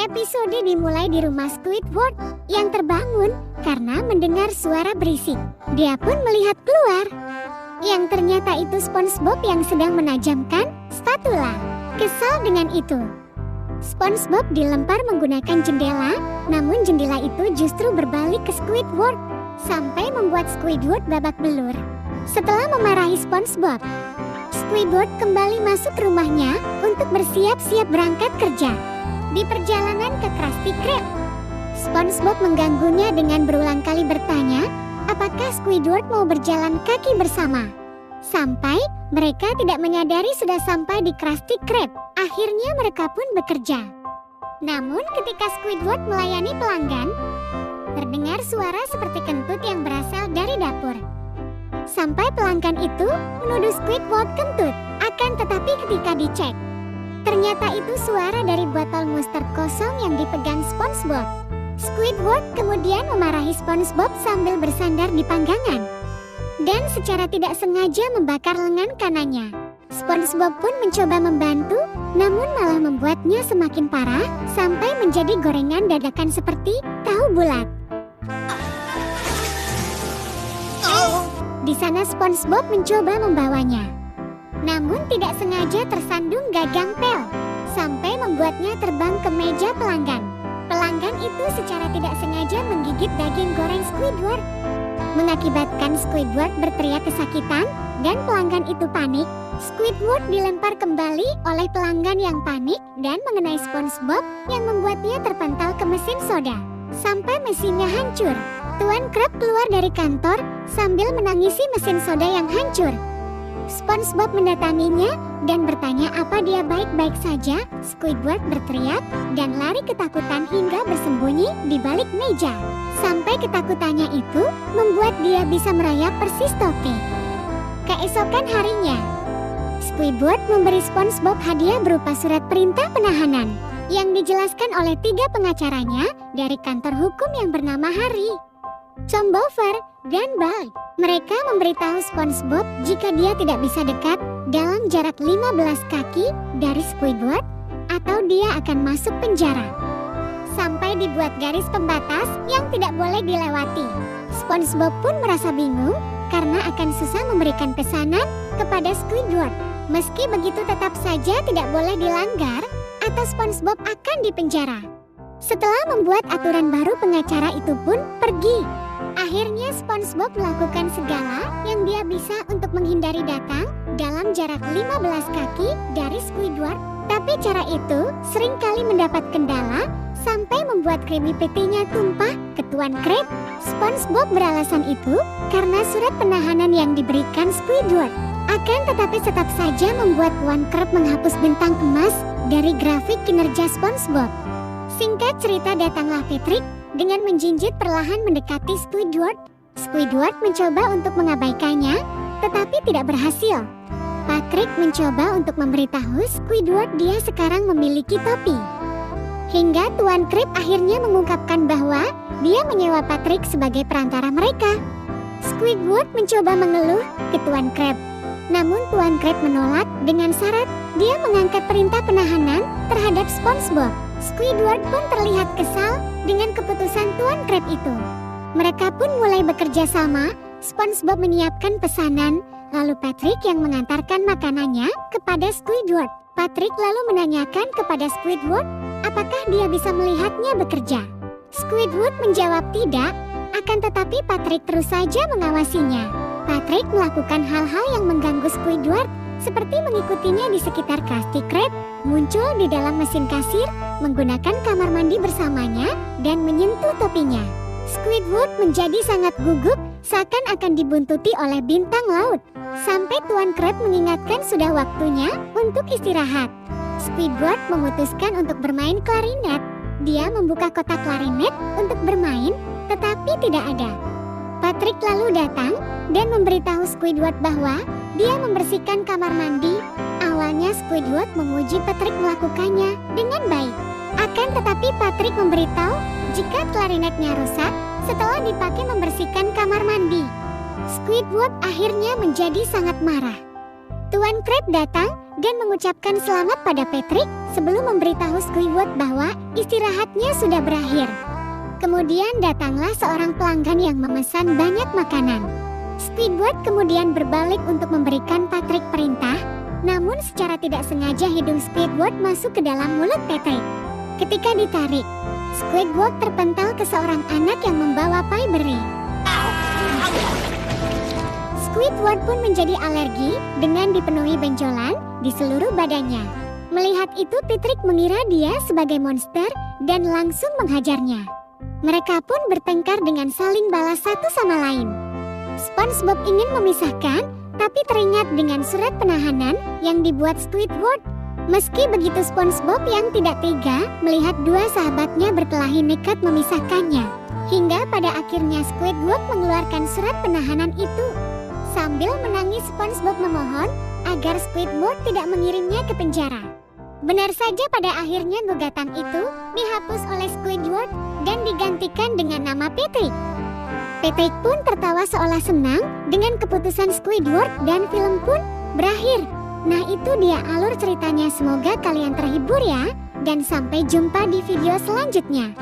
Episode dimulai di rumah Squidward yang terbangun karena mendengar suara berisik. Dia pun melihat keluar, yang ternyata itu SpongeBob yang sedang menajamkan spatula. Kesal dengan itu, SpongeBob dilempar menggunakan jendela, namun jendela itu justru berbalik ke Squidward, sampai membuat Squidward babak belur. Setelah memarahi SpongeBob, Squidward kembali masuk ke rumahnya untuk bersiap-siap berangkat kerja. Di perjalanan ke Krusty Krab, SpongeBob mengganggunya dengan berulang kali bertanya, apakah Squidward mau berjalan kaki bersama. Sampai mereka tidak menyadari sudah sampai di Krusty Krab. Akhirnya mereka pun bekerja. Namun ketika Squidward melayani pelanggan, terdengar suara seperti kentut yang berasal dari dapur. Sampai pelanggan itu menuduh Squidward kentut. Akan tetapi ketika dicek, ternyata itu suara dari botol Monster kosong yang dipegang SpongeBob. Squidward kemudian memarahi SpongeBob sambil bersandar di panggangan, dan secara tidak sengaja membakar lengan kanannya. SpongeBob pun mencoba membantu, namun malah membuatnya semakin parah sampai menjadi gorengan dadakan seperti tahu bulat. Di sana SpongeBob mencoba membawanya, namun tidak sengaja tersandung gagang pel, sampai membuatnya terbang ke meja pelanggan. Pelanggan itu secara tidak sengaja menggigit daging goreng Squidward, mengakibatkan Squidward berteriak kesakitan, dan pelanggan itu panik. Squidward dilempar kembali oleh pelanggan yang panik dan mengenai SpongeBob yang membuatnya terpental ke mesin soda, sampai mesinnya hancur. Tuan Krab keluar dari kantor sambil menangisi mesin soda yang hancur. SpongeBob mendatanginya dan bertanya apa dia baik-baik saja. Squidward berteriak dan lari ketakutan hingga bersembunyi di balik meja. Sampai ketakutannya itu membuat dia bisa merayap persis toke. Keesokan harinya, Squidward memberi SpongeBob hadiah berupa surat perintah penahanan yang dijelaskan oleh 3 pengacaranya dari kantor hukum yang bernama Harry, Combover, dan Bal. Mereka memberitahu SpongeBob jika dia tidak bisa dekat dalam jarak 15 kaki dari Squidward atau dia akan masuk penjara. Sampai dibuat garis pembatas yang tidak boleh dilewati. SpongeBob pun merasa bingung karena akan susah memberikan pesanan kepada Squidward. Meski begitu tetap saja tidak boleh dilanggar atau SpongeBob akan dipenjara. Setelah membuat aturan baru, pengacara itu pun pergi. Akhirnya SpongeBob melakukan segala yang dia bisa untuk menghindari datang dalam jarak 15 kaki dari Squidward. Tapi cara itu seringkali mendapat kendala sampai membuat Krabby Patty-nya tumpah ke Tuan Krab. SpongeBob beralasan itu karena surat penahanan yang diberikan Squidward. Akan tetapi tetap saja membuat Tuan Krab menghapus bintang emas dari grafik kinerja SpongeBob. Singkat cerita, datanglah Patrick dengan menjinjit perlahan mendekati Squidward. Squidward mencoba untuk mengabaikannya, tetapi tidak berhasil. Patrick mencoba untuk memberitahu Squidward dia sekarang memiliki topi. Hingga Tuan Krab akhirnya mengungkapkan bahwa dia menyewa Patrick sebagai perantara mereka. Squidward mencoba mengeluh ke Tuan Krab, namun Tuan Krab menolak dengan syarat dia mengangkat perintah penahanan terhadap SpongeBob. Squidward pun terlihat kesal dengan keputusan Tuan Krab itu. Mereka pun mulai bekerja sama. SpongeBob menyiapkan pesanan, lalu Patrick yang mengantarkan makanannya kepada Squidward. Patrick lalu menanyakan kepada Squidward apakah dia bisa melihatnya bekerja. Squidward menjawab tidak, akan tetapi Patrick terus saja mengawasinya. Patrick melakukan hal-hal yang mengganggu Squidward, seperti mengikutinya di sekitar Krusty Krab, muncul di dalam mesin kasir, menggunakan kamar mandi bersamanya, dan menyentuh topinya. Squidward menjadi sangat gugup, seakan akan dibuntuti oleh bintang laut. Sampai Tuan Krab mengingatkan sudah waktunya untuk istirahat. Squidward memutuskan untuk bermain klarinet. Dia membuka kotak klarinet untuk bermain, tetapi tidak ada. Patrick lalu datang dan memberitahu Squidward bahwa dia membersihkan kamar mandi. Awalnya Squidward memuji Patrick melakukannya dengan baik. Akan tetapi Patrick memberitahu jika klarinetnya rusak setelah dipakai membersihkan kamar mandi. Squidward akhirnya menjadi sangat marah. Tuan Krab datang dan mengucapkan selamat pada Patrick sebelum memberitahu Squidward bahwa istirahatnya sudah berakhir. Kemudian datanglah seorang pelanggan yang memesan banyak makanan. Squidward kemudian berbalik untuk memberikan Patrick perintah, namun secara tidak sengaja hidung Squidward masuk ke dalam mulut Patrick. Ketika ditarik, Squidward terpental ke seorang anak yang membawa pie beri. Squidward pun menjadi alergi dengan dipenuhi benjolan di seluruh badannya. Melihat itu, Patrick mengira dia sebagai monster dan langsung menghajarnya. Mereka pun bertengkar dengan saling balas satu sama lain. SpongeBob ingin memisahkan, tapi teringat dengan surat penahanan yang dibuat Squidward. Meski begitu, SpongeBob yang tidak tega melihat dua sahabatnya berkelahi nekat memisahkannya. Hingga pada akhirnya Squidward mengeluarkan surat penahanan itu. Sambil menangis, SpongeBob memohon agar Squidward tidak mengirimnya ke penjara. Benar saja, pada akhirnya gugatan itu dihapus oleh Squidward dan digantikan dengan nama Patrick. Patrick pun tertawa seolah senang dengan keputusan Squidward dan film pun berakhir. Nah, itu dia alur ceritanya. Semoga kalian terhibur ya, dan sampai jumpa di video selanjutnya.